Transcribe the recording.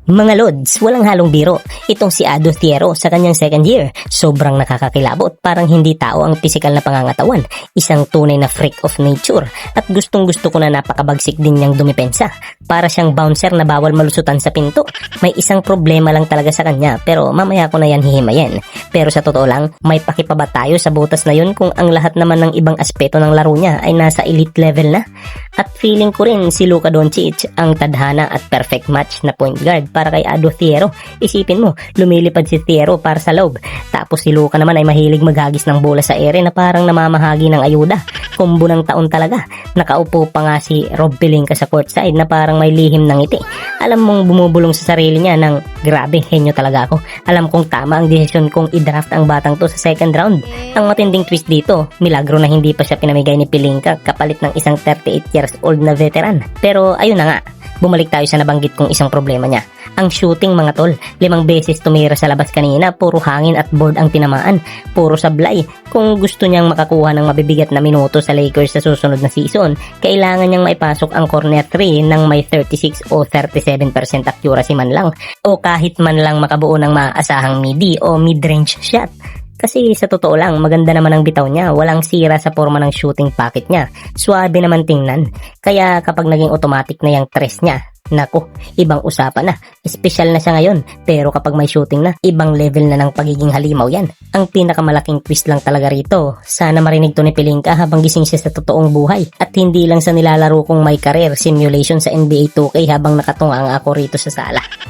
Mga lods, walang halong biro. Itong si Ado Thiero sa kanyang second year, sobrang nakakakilabot, parang hindi tao ang pisikal na pangangatawan. Isang tunay na freak of nature at gustong gusto ko na napakabagsik din niyang dumipensa. Para siyang bouncer na bawal malusutan sa pinto. May isang problema lang talaga sa kanya pero mamaya ko na yan hihimayin. Pero sa totoo lang, may paki pa ba tayo sa butas na yun kung ang lahat naman ng ibang aspeto ng laro niya ay nasa elite level na? At feeling ko rin si Luka Doncic ang tadhana at perfect match na point guard para kay Ado Thiero. Isipin mo, lumilipad si Thiero para sa loob. Tapos si Luka naman ay mahilig maghagis ng bola sa ere na parang namamahagi ng ayuda. Kombo ng taon talaga. Nakaupo pa nga si Rob Pelinka sa courtside na parang may lihim ng ngiti. Alam mong bumubulong sa sarili niya ng grabe, henyo talaga ako. Alam kong tama ang desisyon kong i-draft ang batang to sa second round. Ang matinding twist dito, milagro na hindi pa siya pinamigay ni Pelinka kapalit ng isang 38 years old na veteran. Pero ayun na nga, bumalik tayo sa nabanggit kong isang problema niya. Ang shooting mga tol, 5 beses tumira sa labas kanina, puro hangin at board ang tinamaan, puro sablay. Kung gusto niyang makakuha ng mabibigat na minuto sa Lakers sa susunod na season, kailangan niyang maipasok ang corner 3 ng may 36 o 37% accuracy man lang, o kahit man lang makabuo ng maaasahang midi o mid-range shot. Kasi sa totoo lang, maganda naman ang bitaw niya, walang sira sa forma ng shooting pocket niya, suwabe naman tingnan. Kaya kapag naging automatic na yung tres niya, naku, ibang usapan na. Espesyal na siya ngayon, pero kapag may shooting na, ibang level na ng pagiging halimaw yan. Ang pinakamalaking twist lang talaga rito, sana marinig to ni Pelinka habang gising siya sa totoong buhay. At hindi lang sa nilalaro kong may career simulation sa NBA 2K habang nakatunga ako rito sa sala.